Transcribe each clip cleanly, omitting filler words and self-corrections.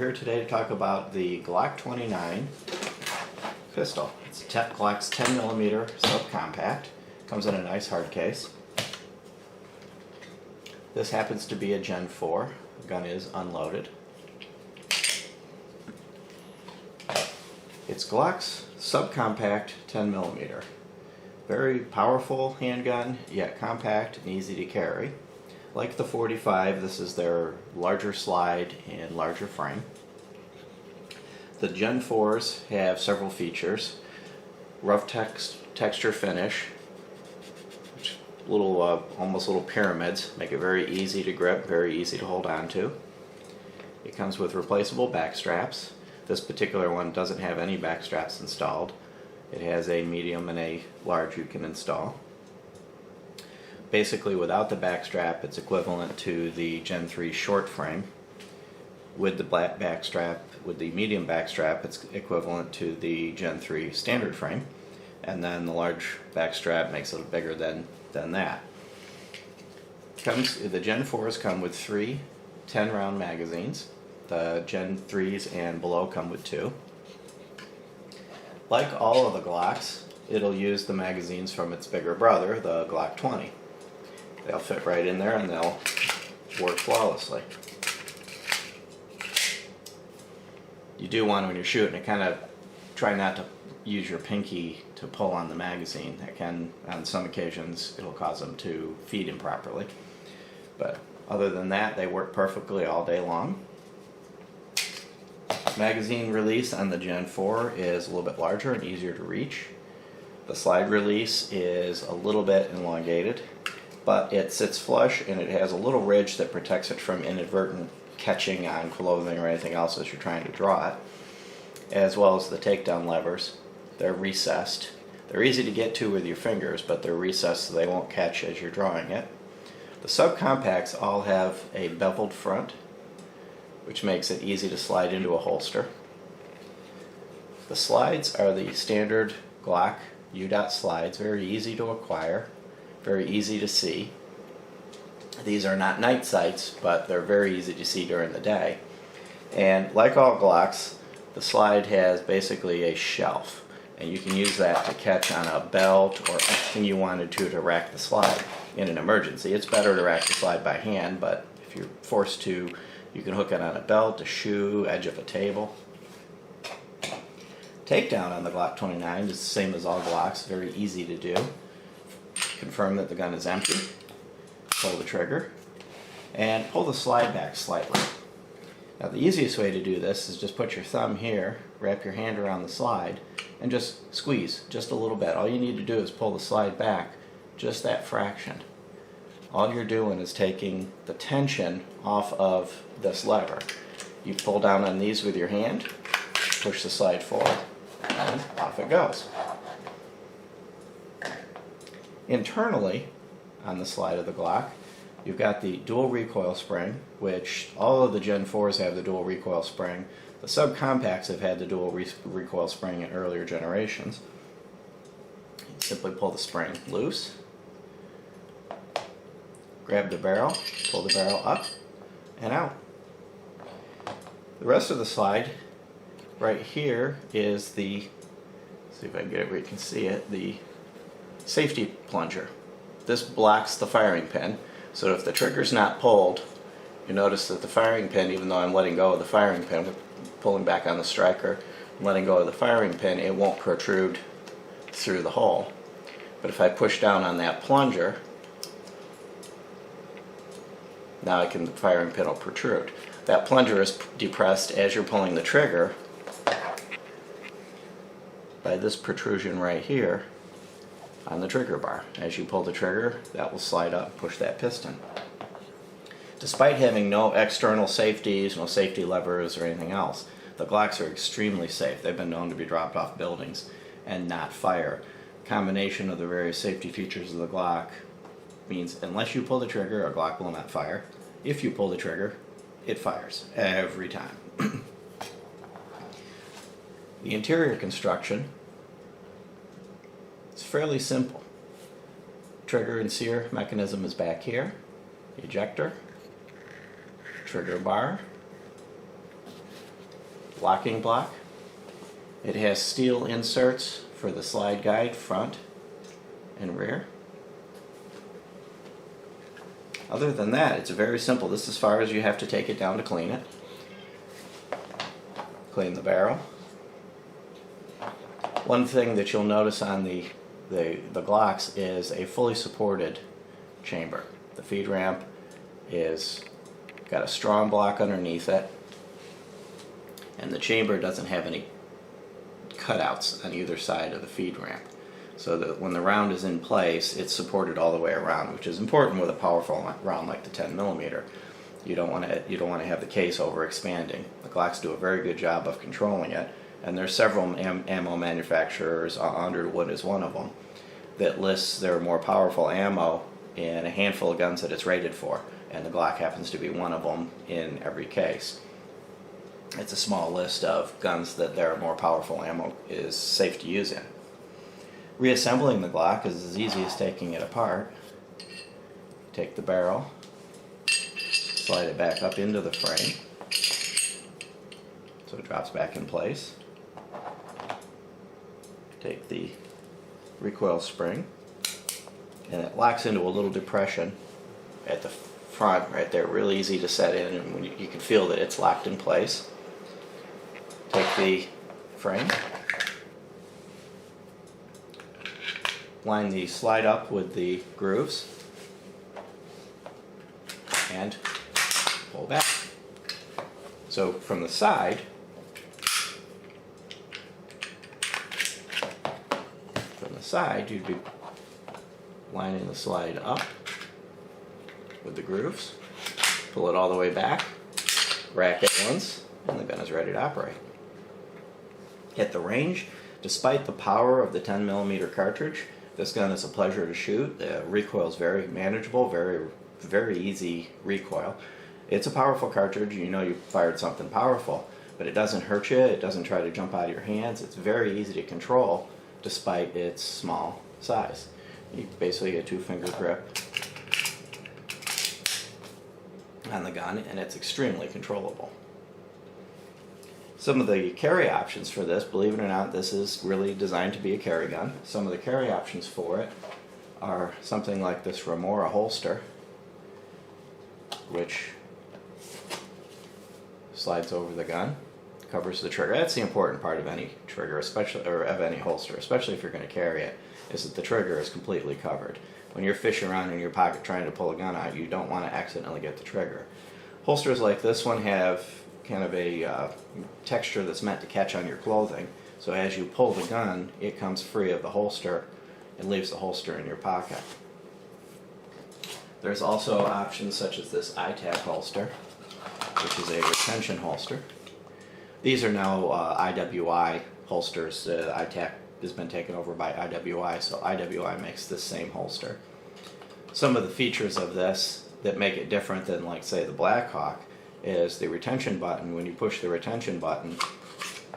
here today to talk about the Glock 29 pistol. It's Glock's 10mm subcompact. Comes in a nice hard case. This happens to be a Gen 4. The gun is unloaded. It's Glock's subcompact 10mm. Very powerful handgun, yet compact and easy to carry. Like the 45, this is their larger slide and larger frame. The Gen 4s have several features. Rough texture finish, which almost little pyramids, make it very easy to grip, very easy to hold on to. It comes with replaceable back straps. This particular one doesn't have any back straps installed. It has a medium and a large you can install. Basically, without the back strap, it's equivalent to the Gen 3 short frame. With the back strap, with the medium back strap, it's equivalent to the Gen 3 standard frame. And then the large back strap makes it bigger than that. The Gen 4s come with 3 10-round magazines. The Gen 3s and below come with 2. Like all of the Glocks, it'll use the magazines from its bigger brother, the Glock 20. They'll fit right in there and they'll work flawlessly. You do want, when you're shooting, to kind of try not to use your pinky to pull on the magazine. That can, on some occasions, it'll cause them to feed improperly. But other than that, they work perfectly all day long. Magazine release on the Gen 4 is a little bit larger and easier to reach. The slide release is a little bit elongated, but it sits flush and it has a little ridge that protects it from inadvertent catching on clothing or anything else as you're trying to draw it, as well as the takedown levers. They're recessed. They're easy to get to with your fingers, but they're recessed so they won't catch as you're drawing it. The subcompacts all have a beveled front, which makes it easy to slide into a holster. The slides are the standard Glock U-dot slides, very easy to acquire, very easy to see. These are not night sights, but they're very easy to see during the day. And like all Glocks, the slide has basically a shelf, and you can use that to catch on a belt or anything you wanted to rack the slide in an emergency. It's better to rack the slide by hand, but if you're forced to, you can hook it on a belt, a shoe, edge of a table. Takedown on the Glock 29 is the same as all Glocks, very easy to do. Confirm that the gun is empty, pull the trigger, and pull the slide back slightly. Now the easiest way to do this is just put your thumb here, wrap your hand around the slide, and just squeeze just a little bit. All you need to do is pull the slide back just that fraction. All you're doing is taking the tension off of this lever. You pull down on these with your hand, push the slide forward, and off it goes. Internally, on the slide of the Glock, you've got the dual recoil spring, which all of the Gen 4s have the dual recoil spring. The subcompacts have had the dual recoil spring in earlier generations. You simply pull the spring loose, grab the barrel, pull the barrel up and out. The rest of the slide right here is the, see if I can get it where you can see it, the safety plunger. This blocks the firing pin, so if the trigger's not pulled, you notice that the firing pin, even though I'm letting go of the firing pin, pulling back on the striker, I'm letting go of the firing pin, it won't protrude through the hole. But if I push down on that plunger, now the firing pin will protrude. That plunger is depressed as you're pulling the trigger by this protrusion right here on the trigger bar. As you pull the trigger, that will slide up and push that piston. Despite having no external safeties, no safety levers or anything else, the Glocks are extremely safe. They've been known to be dropped off buildings and not fire. Combination of the various safety features of the Glock means unless you pull the trigger, a Glock will not fire. If you pull the trigger, it fires every time. The interior construction is fairly simple. Trigger and sear mechanism is back here. The ejector, trigger bar, locking block. It has steel inserts for the slide guide front and rear. Other than that, it's very simple. This is as far as you have to take it down to clean it. Clean the barrel. One thing that you'll notice on the Glocks is a fully supported chamber. The feed ramp is got a strong block underneath it, and the chamber doesn't have any cutouts on either side of the feed ramp. So that when the round is in place, it's supported all the way around, which is important with a powerful round like the 10mm. You don't want to have the case over expanding. The Glocks do a very good job of controlling it, and there's several ammo manufacturers, Underwood is one of them, that lists their more powerful ammo in a handful of guns that it's rated for, and the Glock happens to be one of them in every case. It's a small list of guns that their more powerful ammo is safe to use in. Reassembling the Glock is as easy as taking it apart. Take the barrel, slide it back up into the frame so it drops back in place. Take the recoil spring, and it locks into a little depression at the front right there, really easy to set in, and when you can feel that it's locked in place. Take the frame, line the slide up with the grooves, and pull back. So from the side, you'd be lining the slide up with the grooves, pull it all the way back, rack it once, and the gun is ready to operate. At the range, despite the power of the 10mm cartridge, this gun is a pleasure to shoot. The recoil is very manageable, very easy recoil. It's a powerful cartridge, you know you fired something powerful, but it doesn't hurt you, it doesn't try to jump out of your hands. It's very easy to control despite its small size. You basically get a 2-finger grip on the gun, and it's extremely controllable. Some of the carry options for this, believe it or not, this is really designed to be a carry gun. Some of the carry options for it are something like this Remora holster, which slides over the gun, covers the trigger. That's the important part of any trigger, especially, or of any holster, especially if you're going to carry it, is that the trigger is completely covered. When you're fishing around in your pocket trying to pull a gun out, you don't want to accidentally get the trigger. Holsters like this one have kind of a texture that's meant to catch on your clothing, so as you pull the gun, it comes free of the holster and leaves the holster in your pocket. There's also options such as this ITAC holster, which is a retention holster. These are now IWI holsters. ITAC has been taken over by IWI, so IWI makes this same holster. Some of the features of this that make it different than, like, say, the Blackhawk is the retention button. When you push the retention button,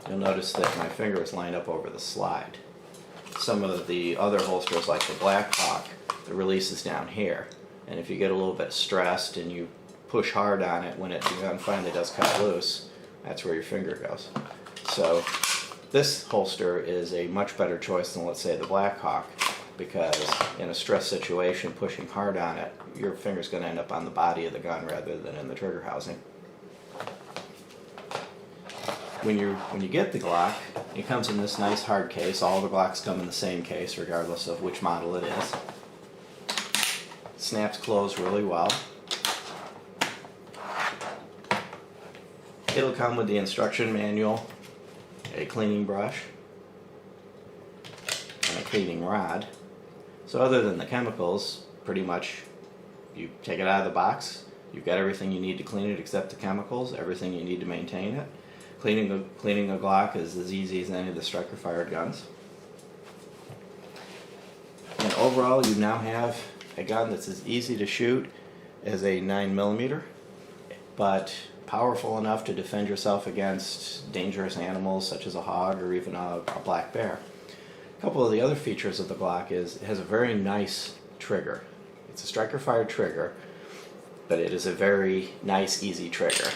you'll notice that my finger is lined up over the slide. Some of the other holsters, like the Blackhawk, the release is down here, and if you get a little bit stressed and you push hard on it, when the gun finally does cut loose, that's where your finger goes. So this holster is a much better choice than, let's say, the Blackhawk, because in a stress situation, pushing hard on it, your finger's going to end up on the body of the gun rather than in the trigger housing. When you get the Glock, it comes in this nice hard case. All the Glocks come in the same case, regardless of which model it is. It snaps closed really well. It'll come with the instruction manual, a cleaning brush, and a cleaning rod. So other than the chemicals, pretty much you take it out of the box, you've got everything you need to clean it except the chemicals, everything you need to maintain it. Cleaning a Glock is as easy as any of the striker-fired guns. And overall, you now have a gun that's as easy to shoot as a 9mm, but powerful enough to defend yourself against dangerous animals such as a hog or even a black bear. A couple of the other features of the Glock is it has a very nice trigger. It's a striker-fired trigger, but it is a very nice, easy trigger.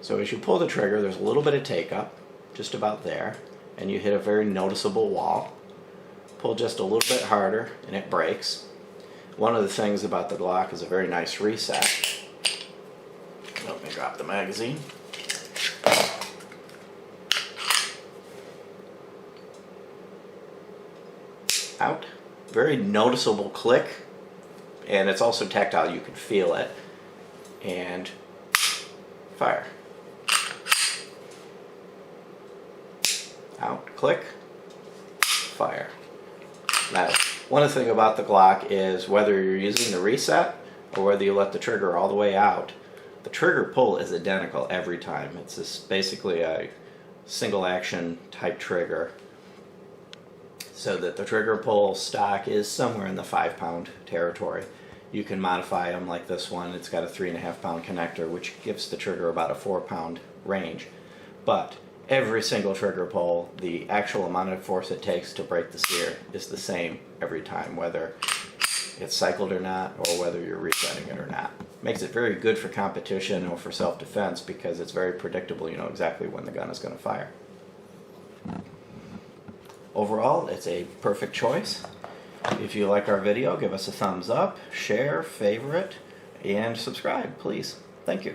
So So as you pull the trigger, there's a little bit of take up, just about there, and you hit a very noticeable wall. Pull just a little bit harder and it breaks. One of the things about the Glock is a very nice reset. Let me drop the magazine. Out. Very noticeable click, and it's also tactile, you can feel it. And fire. Out, click, fire. Now, one thing about the Glock is whether you're using the reset or whether you let the trigger all the way out, the trigger pull is identical every time. It's just basically a single action type trigger, so that the trigger pull stock is somewhere in the 5-pound territory. You can modify them like this one. It's got a 3.5-pound connector, which gives the trigger about a 4-pound range. But every single trigger pull, the actual amount of force it takes to break the sear is the same every time, whether it's cycled or not, or whether you're resetting it or not. Makes it very good for competition or for self-defense because it's very predictable. You know exactly when the gun is going to fire. Overall, it's a perfect choice. If you like our video, give us a thumbs up, share, favorite, and subscribe, please. Thank you.